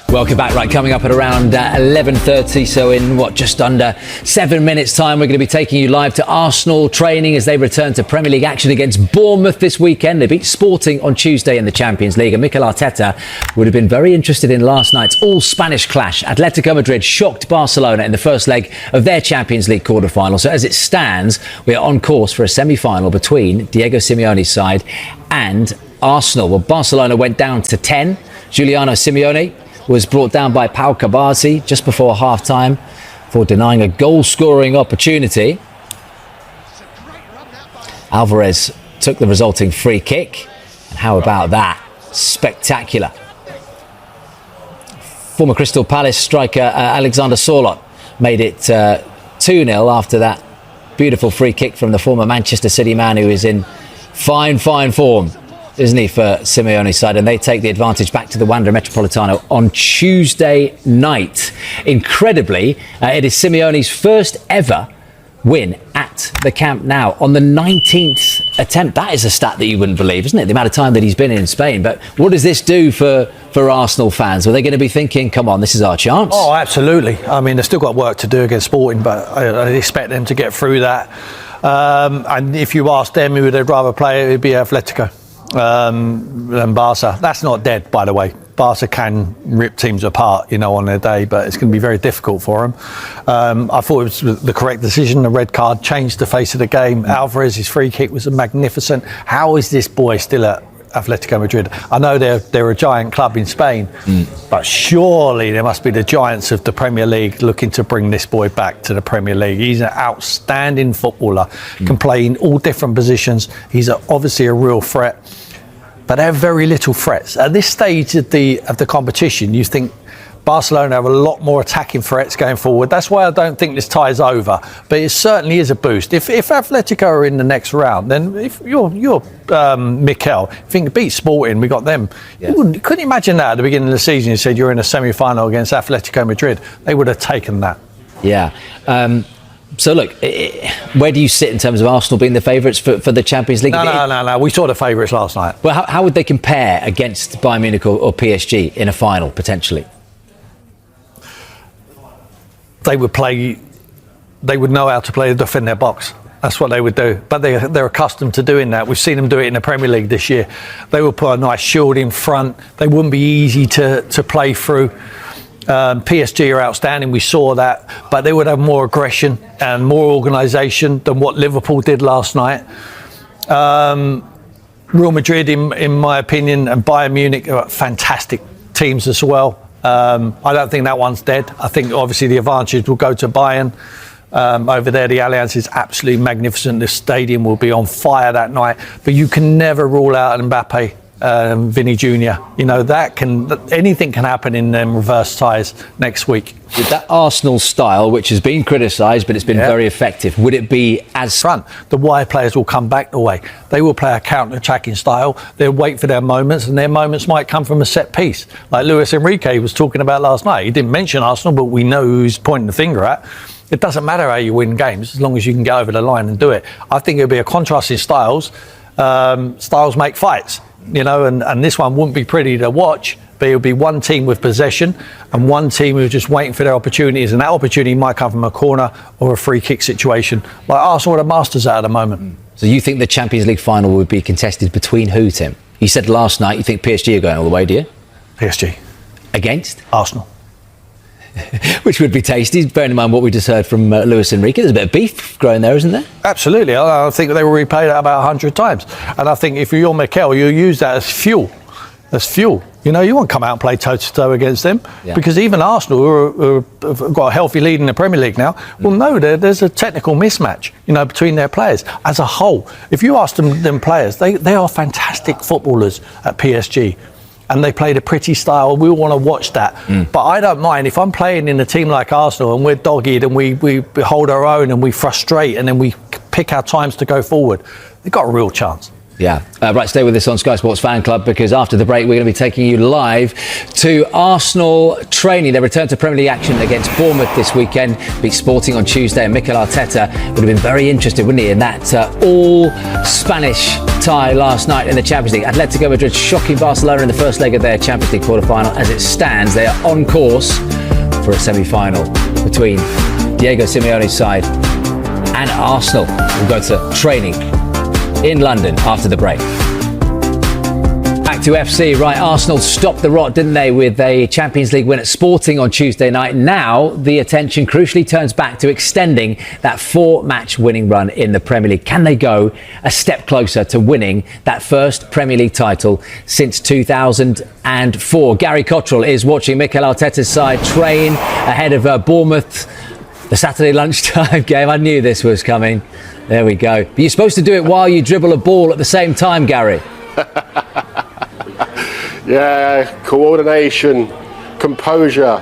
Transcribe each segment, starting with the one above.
Welcome back. Right, coming up at around 11:30, so in just under 7 minutes time, we're going to be taking you live to Arsenal training as they return to Premier League action against Bournemouth this weekend. They beat Sporting on Tuesday in the Champions League, and Mikel Arteta would have been very interested in last night's all-Spanish clash. Atletico Madrid shocked Barcelona in the first leg of their Champions League quarter-final. So as it stands, we are on course for a semi-final between Diego Simeone's side and Arsenal. Well, Barcelona went down to 10. Giuliano Simeone was brought down by Pau Cubarsí just before half-time for denying a goal-scoring opportunity. Alvarez took the resulting free kick. And how about that? Spectacular. Former Crystal Palace striker Alexander Sørloth made it 2-0 after that beautiful free kick from the former Manchester City man, who is in fine form, isn't he, for Simeone's side? And they take the advantage back to the Wanda Metropolitano on Tuesday night. Incredibly, it is Simeone's first ever win at the Camp Nou on the 19th attempt. That is a stat that you wouldn't believe, isn't it? The amount of time that he's been in Spain. But what does this do for Arsenal fans? Are they going to be thinking, come on, this is our chance? Oh, absolutely. I mean, they've still got work to do against Sporting, but I expect them to get through that. And if you ask them who they'd rather play, it would be Atletico than Barca. That's not dead, by the way. Barca can rip teams apart, on their day, but it's going to be very difficult for them. I thought it was the correct decision. The red card changed the face of the game. Alvarez's free kick was magnificent. How is this boy still at Atletico Madrid? I know they're a giant club in Spain, but surely there must be the giants of the Premier League looking to bring this boy back to the Premier League. He's an outstanding footballer, can play in all different positions. He's obviously a real threat, but they have very little threats. At this stage of the competition, you think Barcelona have a lot more attacking threats going forward. That's why I don't think this tie is over, but it certainly is a boost. If Atletico are in the next round, then if you're Mikel, if you can beat Sporting, we got them. Yeah. Couldn't imagine that at the beginning of the season. You said you're in a semi-final against Atletico Madrid. They would have taken that. Yeah. So look, where do you sit in terms of Arsenal being the favourites for the Champions League? No. We saw the favourites last night. Well, how would they compare against Bayern Munich or PSG in a final, potentially? They would know how to play defend their box. That's what they would do. But they're accustomed to doing that. We've seen them do it in the Premier League this year. They will put a nice shield in front. They wouldn't be easy to play through. PSG are outstanding, we saw that, but they would have more aggression and more organisation than what Liverpool did last night. Real Madrid, in my opinion, and Bayern Munich are fantastic teams as well. I don't think that one's dead. I think obviously the advantage will go to Bayern. Over there, the Allianz is absolutely magnificent. The stadium will be on fire that night, but you can never rule out Mbappe. Vinny Jr. Anything can happen in them reverse ties next week. With that Arsenal style, which has been criticised, but it's been very effective, would it be as front? The wide players will come back the way. They will play a counter-attacking style. They'll wait for their moments, and their moments might come from a set piece, like Luis Enrique was talking about last night. He didn't mention Arsenal, but we know who he's pointing the finger at. It doesn't matter how you win games, as long as you can get over the line and do it. I think it'll be a contrast in styles. Styles make fights. And this one wouldn't be pretty to watch, but it'll be one team with possession and one team who's just waiting for their opportunities, and that opportunity might come from a corner or a free kick situation, like Arsenal are the masters at the moment. So you think the Champions League final would be contested between who, Tim? You said last night you think PSG are going all the way, do you? PSG. Against? Arsenal. Which would be tasty, bearing in mind what we just heard from Luis Enrique. There's a bit of beef growing there, isn't there? Absolutely. I think they will repay that about 100 times. And I think if you're Mikel, you'll use that as fuel. You won't come out and play toe-to-toe against them, because even Arsenal, who have got a healthy lead in the Premier League now, will know there's a technical mismatch, between their players as a whole. If you ask them players, they are fantastic footballers at PSG. And they played a pretty style. We all want to watch that. But I don't mind if I'm playing in a team like Arsenal and we're dogged and we hold our own and we frustrate and then we pick our times to go forward. They've got a real chance. Yeah. Right, stay with us on Sky Sports Fan Club, because after the break we're going to be taking you live to Arsenal training. They return to Premier League action against Bournemouth this weekend, beat Sporting on Tuesday, and Mikel Arteta would have been very interested, wouldn't he, in that all-Spanish tie last night in the Champions League. Atletico Madrid shocking Barcelona in the first leg of their Champions League quarter-final. As it stands, they are on course for a semi-final between Diego Simeone's side and Arsenal. We'll go to training in London after the break. Back to FC. Right, Arsenal stopped the rot, didn't they, with a Champions League win at Sporting on Tuesday night. Now the attention crucially turns back to extending that 4-match winning run in the Premier League. Can they go a step closer to winning that first Premier League title since 2004? Gary Cottrell is watching Mikel Arteta's side train ahead of Bournemouth, the Saturday lunchtime game. I knew this was coming. There we go. But you're supposed to do it while you dribble a ball at the same time, Gary. Yeah, coordination, composure,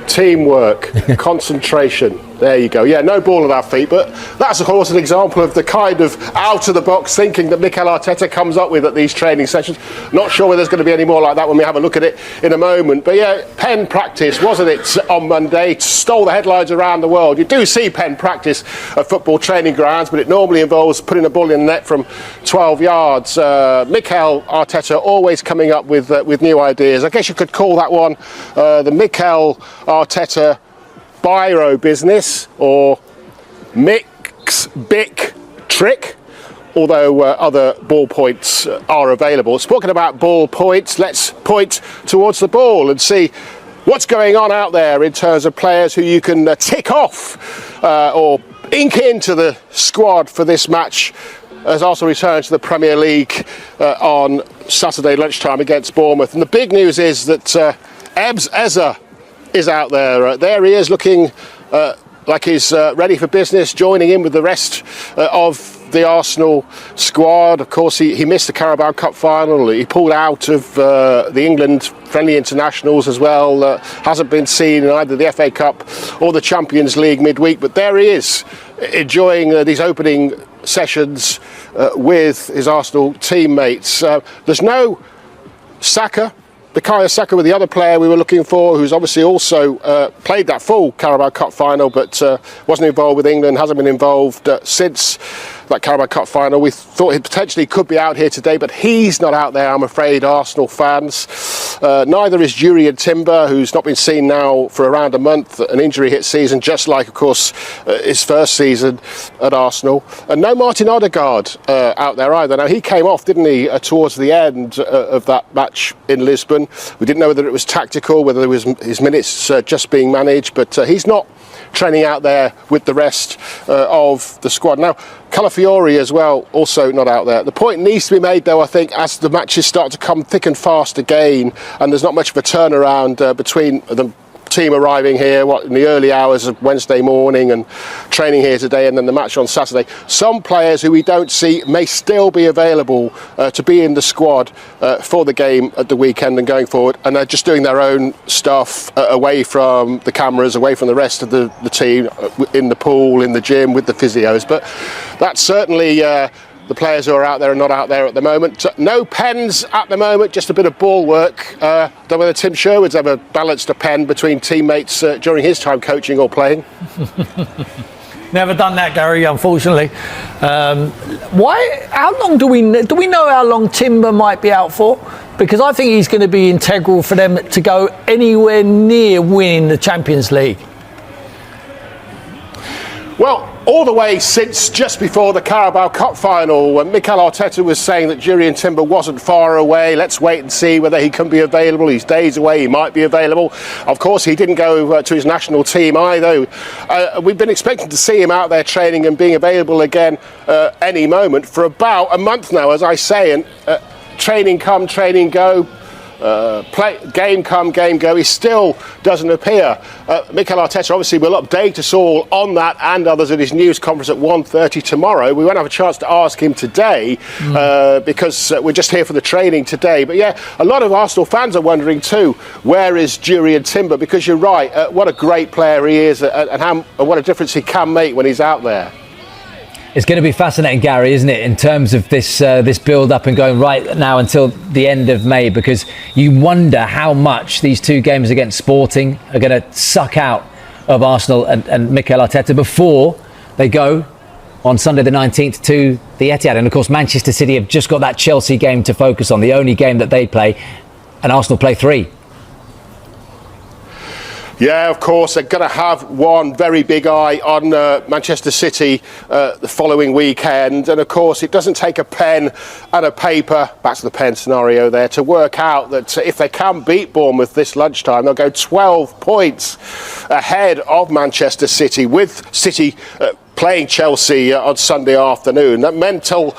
teamwork, concentration. There you go. Yeah, no ball at our feet, but that's, of course, an example of the kind of out-of-the-box thinking that Mikel Arteta comes up with at these training sessions. Not sure whether there's going to be any more like that when we have a look at it in a moment. But yeah, pen practice, wasn't it, on Monday? It stole the headlines around the world. You do see pen practice at football training grounds, but it normally involves putting a ball in the net from 12 yards. Mikel Arteta always coming up with new ideas. I guess you could call that one the Mikel Arteta biro business, or mix bic trick, although other ball points are available. Speaking about ball points, let's point towards the ball and see what's going on out there in terms of players who you can tick off or ink into the squad for this match, as Arsenal return to the Premier League on Saturday lunchtime against Bournemouth. And the big news is that Ebs Eza is out there. There he is, looking like he's ready for business, joining in with the rest of the Arsenal squad. Of course, he missed the Carabao Cup final. He pulled out of the England friendly internationals as well. Hasn't been seen in either the FA Cup or the Champions League midweek. But there he is, enjoying these opening sessions with his Arsenal teammates. There's no Saka. Bukayo Saka with the other player we were looking for, who's obviously also played that full Carabao Cup final, but wasn't involved with England, hasn't been involved since that Carabao Cup final. We thought he potentially could be out here today, but he's not out there, I'm afraid, Arsenal fans. Neither is Jurriën Timber, who's not been seen now for around a month, an injury-hit season, just like, of course, his first season at Arsenal. And no Martin Odegaard out there either. Now, he came off, didn't he, towards the end of that match in Lisbon. We didn't know whether it was tactical, whether it was his minutes just being managed, but he's not training out there with the rest of the squad. Now, Calafiori as well, also not out there. The point needs to be made, though, I think, as the matches start to come thick and fast again, and there's not much of a turnaround between the team arriving here in the early hours of Wednesday morning and training here today, and then the match on Saturday. Some players who we don't see may still be available to be in the squad for the game at the weekend and going forward, and they're just doing their own stuff away from the cameras, away from the rest of the team, in the pool, in the gym, with the physios. But that's certainly the players who are out there and not out there at the moment. No pens at the moment, just a bit of ball work. Don't know whether Tim Sherwood's ever balanced a pen between teammates during his time coaching or playing. Never done that, Gary, unfortunately. How long do we know how long Timber might be out for? Because I think he's going to be integral for them to go anywhere near winning the Champions League. Well, all the way since just before the Carabao Cup final, when Mikel Arteta was saying that Jurriën Timber wasn't far away. Let's wait and see whether he can be available. He's days away, he might be available. Of course, he didn't go to his national team either. We've been expecting to see him out there training and being available again any moment for about a month now, as I say. And training come, training go. Game come, game go, he still doesn't appear. Mikel Arteta obviously will update us all on that and others at his news conference at 1:30 tomorrow. We won't have a chance to ask him today because we're just here for the training today. But yeah, a lot of Arsenal fans are wondering too, where is Jurriën Timber? Because you're right, what a great player he is, and what a difference he can make when he's out there. It's going to be fascinating, Gary, isn't it, in terms of this build-up and going right now until the end of May, because you wonder how much these two games against Sporting are going to suck out of Arsenal and Mikel Arteta before they go on Sunday the 19th to the Etihad. And, of course, Manchester City have just got that Chelsea game to focus on, the only game that they play, and Arsenal play 3. Yeah, of course, they're going to have one very big eye on Manchester City the following weekend. And, of course, it doesn't take a pen and a paper, back to the pen scenario there, to work out that if they can beat Bournemouth this lunchtime, they'll go 12 points ahead of Manchester City, with City playing Chelsea on Sunday afternoon. That mental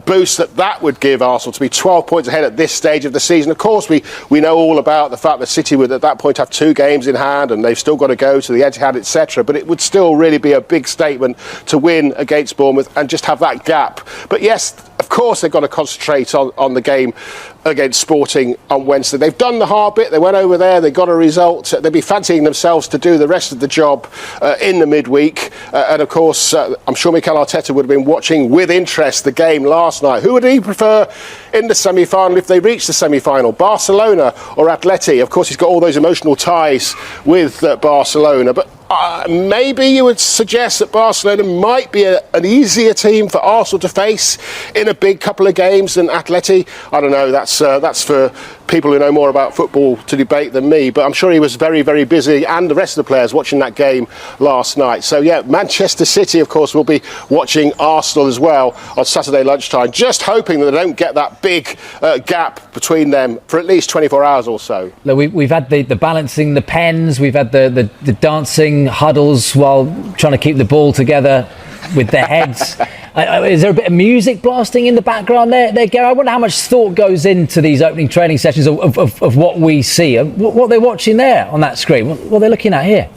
boost that would give Arsenal to be 12 points ahead at this stage of the season. Of course, we know all about the fact that City would at that point have 2 games in hand and they've still got to go to the Etihad, etc. But it would still really be a big statement to win against Bournemouth and just have that gap. But yes, of course, they've got to concentrate on the game against Sporting on Wednesday. They've done the hard bit. They went over there. They got a result. They'll be fancying themselves to do the rest of the job in the midweek. And of course, I'm sure Mikel Arteta would have been watching with interest the game last night. Who would he prefer in the semi-final if they reach the semi-final? Barcelona or Atleti? Of course, he's got all those emotional ties with Barcelona. But maybe you would suggest that Barcelona might be an easier team for Arsenal to face in a big couple of games than Atleti. I don't know, that's for people who know more about football to debate than me, but I'm sure he was very, very busy, and the rest of the players, watching that game last night. So yeah, Manchester City, of course, will be watching Arsenal as well on Saturday lunchtime, just hoping that they don't get that big gap between them for at least 24 hours or so. We've had the balancing the pens, we've had the dancing huddles while trying to keep the ball together with their heads. Is there a bit of music blasting in the background there, Gary? I wonder how much thought goes into these opening training sessions of what we see. What they're watching there on that screen, what they're looking at here.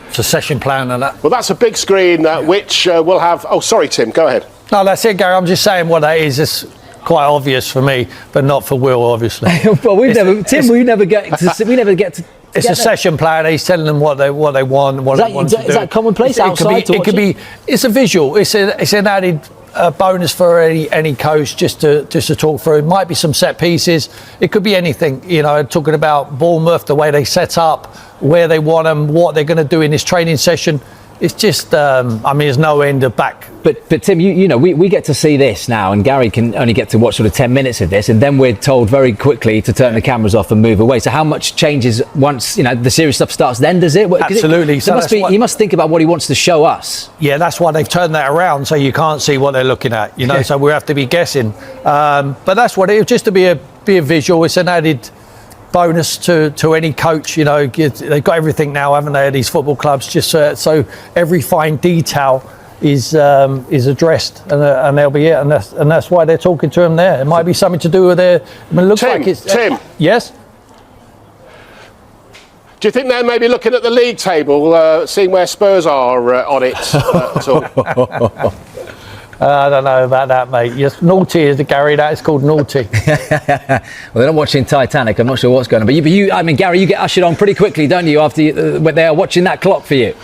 It's a session plan and that. Well, that's a big screen which will have... Oh, sorry, Tim, go ahead. No, that's it, Gary. I'm just saying what that is. It's quite obvious for me, but not for Will, obviously. Well, we never get to. It's a session plan. He's telling them what they want, they want to do. Is that commonplace outside? It's a visual. It's an added bonus for any coach just to talk through. It might be some set pieces. It could be anything. You know, talking about Bournemouth, the way they set up, where they want them, what they're going to do in this training session. It's just, there's no end of back. But Tim, you know, we get to see this now, and Gary can only get to watch sort of 10 minutes of this, and then we're told very quickly to turn the cameras off and move away. So how much changes once, you know, the serious stuff starts then, does it? Absolutely. He must think about what he wants to show us. Yeah, that's why they've turned that around, so you can't see what they're looking at, you know, so we have to be guessing. But that's what it is, just to be a visual. It's an added bonus to any coach. You know, they've got everything now, haven't they, at these football clubs, just so every fine detail is addressed, and they'll be it, and that's why they're talking to him there. It might be something to do with their... I mean, it looks like it's... Tim. Yes? Do you think they're maybe looking at the league table, seeing where Spurs are on it at all? I don't know about that, mate. Yes, naughty is the Gary. That is called naughty. Well, they're not watching Titanic. I'm not sure what's going on. But I mean, Gary, you get ushered on pretty quickly, don't you? After when they are watching that clock for you.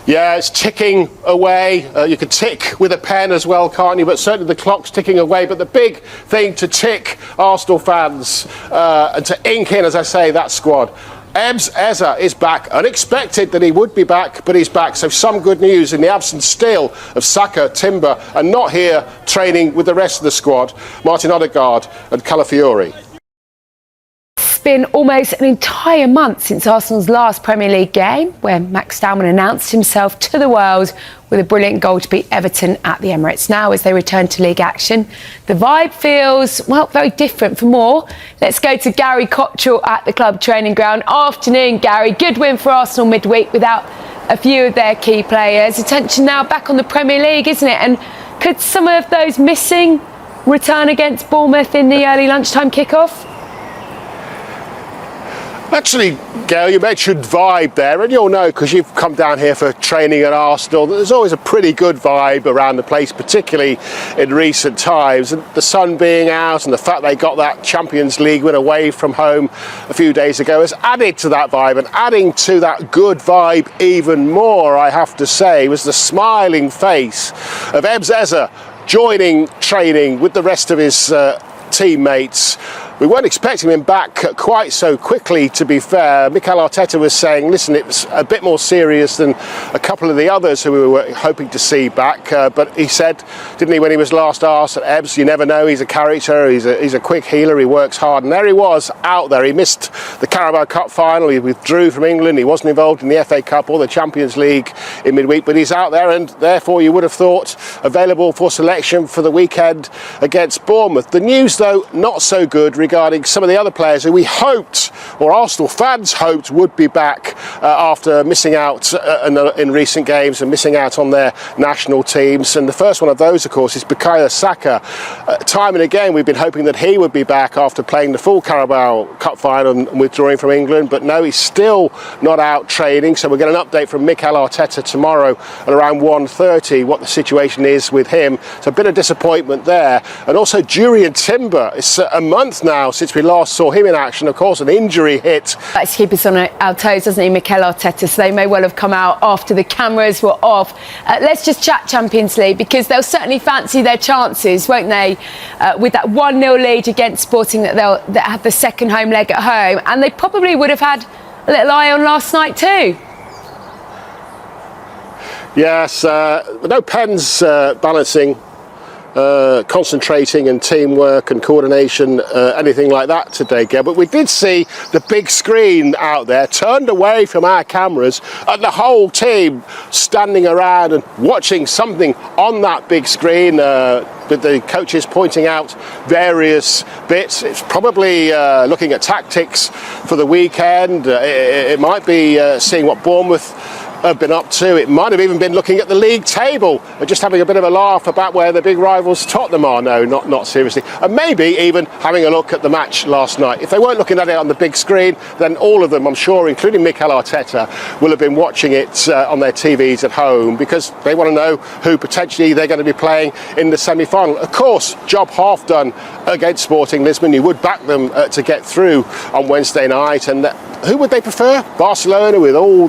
Yeah, it's ticking away. You can tick with a pen as well, can't you? But certainly the clock's ticking away. But the big thing to tick, Arsenal fans, and to ink in, as I say, that squad. Ebbs Eza is back. Unexpected that he would be back, but he's back. So some good news in the absence still of Saka, Timber, and not here training with the rest of the squad, Martin Odegaard and Calafiori. It's been almost an entire month since Arsenal's last Premier League game, where Max Stallman announced himself to the world with a brilliant goal to beat Everton at the Emirates. Now, as they return to league action, the vibe feels, well, very different. For more, let's go to Gary Cottrell at the club training ground. Afternoon, Gary. Good win for Arsenal midweek without a few of their key players. Attention now back on the Premier League, isn't it? And could some of those missing return against Bournemouth in the early lunchtime kickoff? Actually, Gail, you mentioned vibe there, and you'll know because you've come down here for training at Arsenal that there's always a pretty good vibe around the place, particularly in recent times. And the sun being out and the fact they got that Champions League win away from home a few days ago has added to that vibe, and adding to that good vibe even more, I have to say, was the smiling face of Ebs Eza joining training with the rest of his teammates. We weren't expecting him back quite so quickly, to be fair. Mikel Arteta was saying, listen, it was a bit more serious than a couple of the others who we were hoping to see back. But he said, didn't he, when he was last asked at Ebbs, you never know, he's a character, he's a quick healer, he works hard. And there he was, out there. He missed the Carabao Cup final, he withdrew from England, he wasn't involved in the FA Cup or the Champions League in midweek, but he's out there, and therefore you would have thought available for selection for the weekend against Bournemouth. The news, though, not so good regarding some of the other players who we hoped, or Arsenal fans hoped, would be back after missing out in recent games and missing out on their national teams. And the first one of those, of course, is Bukayo Saka. Time and again we've been hoping that he would be back after playing the full Carabao Cup final and withdrawing from England, but no, he's still not out training. So we'll get an update from Mikel Arteta tomorrow at around 1:30 what the situation is with him. So a bit of disappointment there. And also Jurriën Timber, it's a month now since we last saw him in action. Of course, an injury hit. Likes to keep us on our toes, doesn't he, Mikel Arteta? So they may well have come out after the cameras were off. Let's just chat Champions League, because they'll certainly fancy their chances, won't they? With that 1-0 lead against Sporting that have the second home leg at home, and they probably would have had a little eye on last night too. Yes, no pens balancing. Concentrating and teamwork and coordination, anything like that today, Gail. But we did see the big screen out there turned away from our cameras, and the whole team standing around and watching something on that big screen, with the coaches pointing out various bits. It's probably looking at tactics for the weekend. It might be seeing what Bournemouth have been up to. It might have even been looking at the league table and just having a bit of a laugh about where the big rivals Tottenham are. No, not seriously. And maybe even having a look at the match last night. If they weren't looking at it on the big screen, then all of them, I'm sure, including Mikel Arteta, will have been watching it on their TVs at home, because they want to know who potentially they're going to be playing in the semi-final. Of course, job half done against Sporting Lisbon. You would back them to get through on Wednesday night. And who would they prefer? Barcelona, with all the